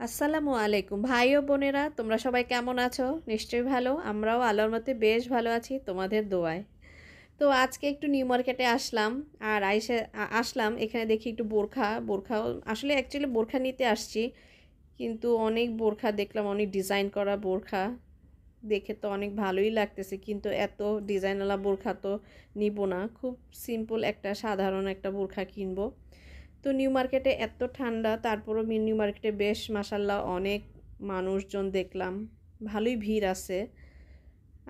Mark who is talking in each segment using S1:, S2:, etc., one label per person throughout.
S1: আসসালামু আলাইকুম ভাই ও বোনেরা, তোমরা সবাই কেমন আছো? নিশ্চয়ই ভালো। আমরাও আল্লাহর মতে বেশ ভালো আছি তোমাদের দোয়ায়। তো আজকে একটু নিউ মার্কেটে আসলাম। আর আসলাম এখানে দেখি একটু বোরখাও আসলে অ্যাকচুয়ালি বোরখা নিতে আসছি, কিন্তু অনেক বোরখা দেখলাম, অনেক ডিজাইন করা বোরখা দেখে তো অনেক ভালোই লাগতেছে, কিন্তু এত ডিজাইনওয়ালা বোরখা তো নিব না। খুব সিম্পল একটা সাধারণ একটা বোরখা কিনবো। তো নিউ মার্কেটে এত ঠান্ডা, তারপরও নিউ মার্কেটে বেশ মাসাল্লাহ অনেক মানুষজন দেখলাম, ভালোই ভিড় আছে।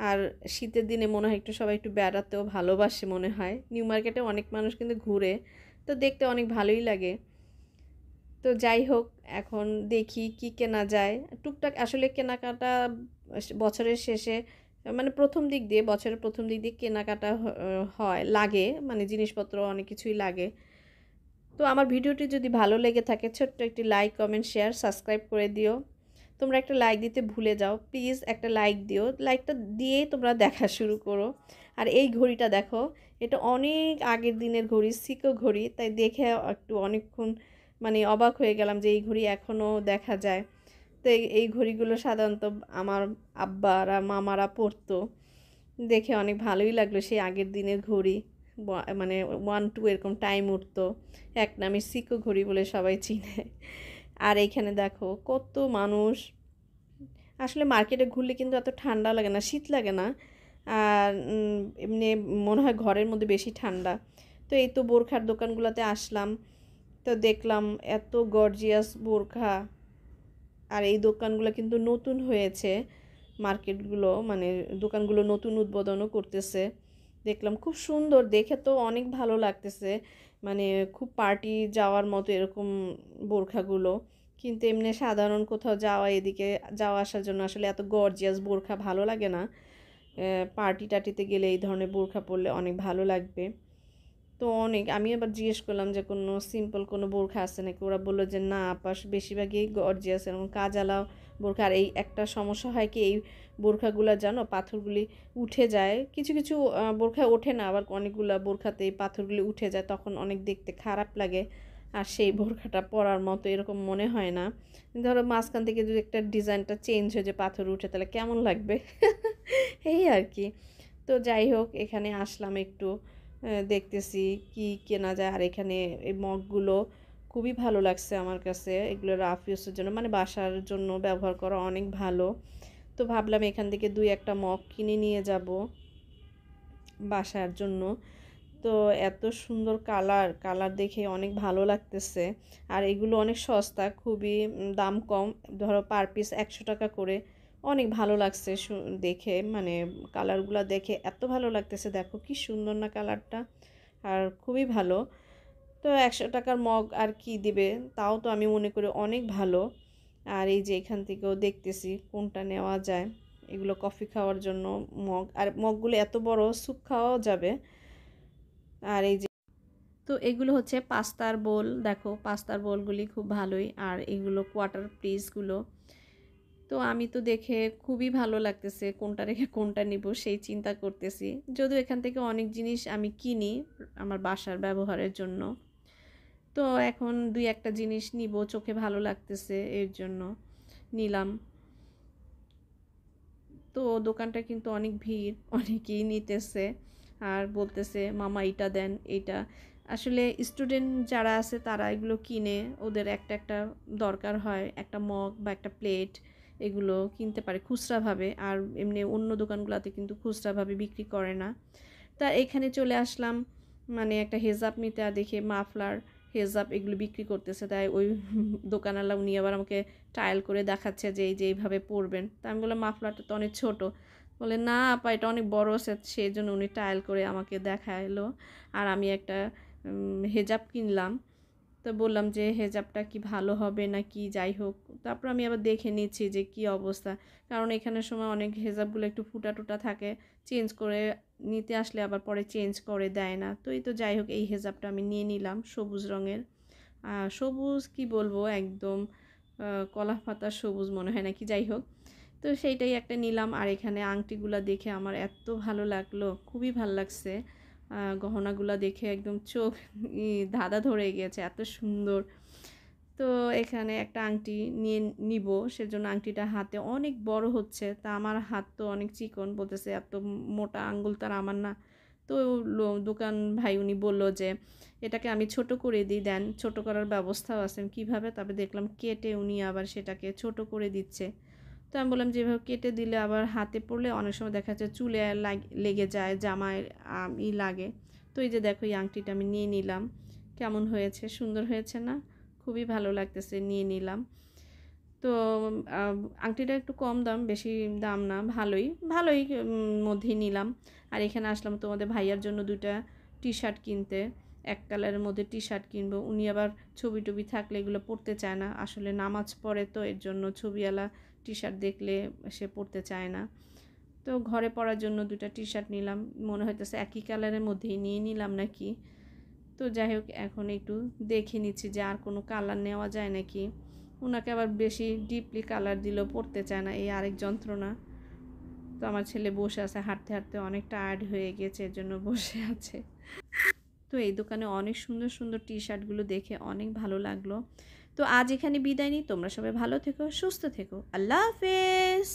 S1: আর শীতের দিনে মনে হয় একটু সবাই একটু বেড়াতেও ভালোবাসে মনে হয়। নিউ মার্কেটে অনেক মানুষ কিন্তু ঘুরে, তো দেখতে অনেক ভালোই লাগে। তো যাই হোক, এখন দেখি কি কেনা যায়। টুকটাক আসলে কেনাকাটা বছরের শেষে, মানে বছরের প্রথম দিক দিয়ে কেনাকাটা হয়, লাগে, মানে জিনিসপত্র অনেক কিছুই লাগে। তো আমার ভিডিওটি যদি ভালো লেগে থাকে, ছোট্ট একটি লাইক, কমেন্ট, শেয়ার, সাবস্ক্রাইব করে দিও। তোমরা একটা লাইক দিতে ভুলে যাও, প্লিজ একটা লাইক দিও। লাইকটা দিয়েই তোমরা দেখা শুরু করো। আর এই ঘড়িটা দেখো, এটা অনেক আগের দিনের ঘড়ি, সিকো ঘড়ি, তাই দেখে একটু অনেকক্ষণ মানে অবাক হয়ে গেলাম যে এই ঘড়ি এখনও দেখা যায়। তো এই ঘড়িগুলো সাধারণত আমার আব্বারা মামারা পরতো, দেখে অনেক ভালোই লাগলো। সেই আগের দিনের ঘড়ি, মানে 1 2 এরকম টাইম উঠতো। এক নামে সিকো ঘড়ি বলে সবাই চিনে। আর এইখানে দেখো কত মানুষ। আসলে মার্কেটে ঘুরলে কিন্তু এত ঠান্ডা লাগে না, শীত লাগে না। আর এমনি মনে হয় ঘরের মধ্যে বেশি ঠান্ডা। তো এই তো বোরখার দোকানগুলোতে আসলাম, তো দেখলাম এত গর্জিয়াস বোরখা। আর এই দোকানগুলো কিন্তু নতুন হয়েছে, মার্কেটগুলো মানে দোকানগুলো নতুন উদ্বোধনও করতেছে। দেখলাম খুব সুন্দর, দেখে তো অনেক ভালো লাগতেছে, মানে খুব পার্টি যাওয়ার মতো এরকম বোরখাগুলো। কিন্তু এমনি সাধারণ কোথাও যাওয়া, এদিকে যাওয়া আসার জন্য আসলে এত গর্জিয়াস বোরখা ভালো লাগে না। পার্টি টাটিতে গেলে এই ধরনের বোরখা পরলে অনেক ভালো লাগবে। তো অনেক, আমি আবার জিজ্ঞেস করলাম যে কোনো সিম্পল কোনো বোরখা আছে নাকি। ওরা বললো যে না আপা, বেশিরভাগই গর্জিয়াস এবং কাজালা বোরখা। আর এই একটা সমস্যা হয় কি, এই বোরখাগুলো জানো পাথরগুলি উঠে যায়। কিছু কিছু বোরখা ওঠে না, আবার অনেকগুলো বোরখাতে এই পাথরগুলি উঠে যায়, তখন অনেক দেখতে খারাপ লাগে। আর সেই বোরখাটা পরার মতো এরকম মনে হয় না। ধরো মাঝখান থেকে যদি একটা ডিজাইনটা চেঞ্জ হয়ে যে পাথর উঠে, তাহলে কেমন লাগবে। এই আর কি। তো যাই হোক, এখানে আসলাম একটু দেখতেছি কি কেনা যায়। আর এখানে এই মগগুলো খুবই ভালো লাগছে আমার কাছে, এগুলো রাফ ইউজের জন্য, মানে বাসার জন্য ব্যবহার করা অনেক ভালো। তো ভাবলাম এখান থেকে 2-1টা মগ কিনে নিয়ে যাব বাসার জন্য। তো এত সুন্দর কালার, কালার দেখে অনেক ভালো লাগতেছে। আর এগুলো অনেক সস্তা, খুবই দাম কম, ধরো পার পিস 100 টাকা করে। অনেক ভালো লাগছে দেখে, মানে কালারগুলো দেখে এত ভালো লাগতেছে, দেখো কি সুন্দর না কালারটা। আর খুবই ভালো। তো 100 টাকার মগ আর কি দিবে, তাও তো আমি মনে করি অনেক ভালো। আর এই যে এখান থেকেও দেখতেছি কোনটা নেওয়া যায়। এগুলো কফি খাওয়ার জন্য মগ, আর মগগুলো এত বড়, স্যুপ খাওয়াও যাবে। আর এই যে, তো এগুলো হচ্ছে পাস্তার বোল, দেখো পাস্তার বোলগুলি খুব ভালোই। আর এগুলো কোয়াটার পিসগুলো, তো আমি তো দেখে খুবই ভালো লাগতেছে, কোনটা রেখে কোনটা নিব সেই চিন্তা করতেছি। যদিও এখান থেকে অনেক জিনিস আমি কিনি আমার বাসার ব্যবহারের জন্য, তো এখন 2-1টা জিনিস নিব, চোখে ভালো লাগতেছে এর জন্য নিলাম। তো দোকানটা কিন্তু অনেক ভিড়, অনেকেই নিতেছে আর বলতেছে মামা এইটা দেন এইটা। আসলে স্টুডেন্ট যারা আছে তারা এগুলো কিনে, ওদের একটা একটা দরকার হয়, একটা মগ বা একটা প্লেট, এগুলো কিনতে পারে খুচরাভাবে। আর এমনি অন্য দোকানগুলোতে কিন্তু খুচরাভাবে বিক্রি করে না। তা এখানে চলে আসলাম মানে একটা হেজাব নিতে, আর দেখে মাফলার, হেজাব এগুলো বিক্রি করতেছে। তাই ওই দোকানওয়ালা উনি আবার আমাকে ট্রায়াল করে দেখাচ্ছে যে এই যে এইভাবে পরবেন। তা আমি বললাম মাফলারটা তো অনেক ছোট। বলে না আপা এটা অনেক বড় সেট, সেই জন্য উনি ট্রায়াল করে আমাকে দেখাইলো। আর আমি একটা হেজাব কিনলাম। তো বললাম যে হেজাবটা কি ভালো হবে না কি, যাই হোক তারপর আমি আবার দেখে নিচ্ছি যে কি অবস্থা। কারণ এখানের সময় অনেক হেজাবগুলো একটু ফুটা টুটা থাকে, চেঞ্জ করে নিতে আসলে আবার পরে চেঞ্জ করে দেয় না। তো এই তো যাই হোক, এই হেজাবটা আমি নিয়ে নিলাম সবুজ রঙের। সবুজ কি বলবো, একদম কলা পাতা সবুজ মনে হয় নাকি, যাই হোক। তো সেইটাই একটা নিলাম। আর এখানে আংটিগুলো দেখে আমার এত ভালো লাগলো, খুবই ভালো লাগছে। গহনাগুলো দেখে একদম চোখ ধাঁধা ধরে গিয়েছে, এত সুন্দর। তো এখানে একটা আংটি নিয়ে নিব, সেজন্য আংটিটা হাতে অনেক বড় হচ্ছে। তা আমার হাত তো অনেক চিকন, বলতেছে এত মোটা আঙ্গুল তো আর আমার না। তো দোকান ভাই উনি বলল যে এটাকে আমি ছোট করে দিই, দেন ছোট করার ব্যবস্থাও আছে। কিভাবে? তারপরে দেখলাম কেটে উনি আবার সেটাকে ছোট করে দিচ্ছে। তো আমি বললাম যে এভাবে কেটে দিলে আবার হাতে পড়লে অনেক সময় দেখা যাচ্ছে চুলে লেগে যায়, জামায় লাগে। তো এই যে দেখো এই আংটিটা আমি নিয়ে নিলাম। কেমন হয়েছে? সুন্দর হয়েছে না? খুবই ভালো লাগতেছে, নিয়ে নিলাম। তো আ আংটিটা একটু কম দাম, বেশি দাম না, ভালোই মধ্যেই নিলাম। আর এখানে আসলাম তোমাদের ভাইয়ার জন্য ২ টা টি-শার্ট কিনতে। এক কালারের মধ্যে টি-শার্ট কিনবো। উনি আবার ছবি-টবি থাকলে এগুলো পড়তে চায় না। আসলে নামাজ পড়ে তো এর জন্য ছবিওয়ালা টি-শার্ট দেখলে সে পড়তে চায় না। তো ঘরে পরার জন্য ২ টা টি-শার্ট নিলাম। মনে হইতেছে একই কালারের মধ্যেই নিয়ে নিলাম নাকি। তো যাই হোক এখন একটু দেখে নিচ্ছি যে আর কোনো কালার নেওয়া যায় নাকি। উনাকে আবার বেশি ডিপলি কালার দিলেও পড়তে চায় না, এই আরেক যন্ত্রণা। তো আমার ছেলে বসে আছে, হাঁটতে হাঁটতে অনেক টায়ার্ড হয়ে গেছে, এর জন্য বসে আছে। তো এই দোকানে অনেক সুন্দর সুন্দর টি শার্টগুলো দেখে অনেক ভালো লাগলো। তো আজ এখানে বিদায় নিই। তোমরা সবাই ভালো থেকো, সুস্থ থেকো। আল্লাহ হাফেজ।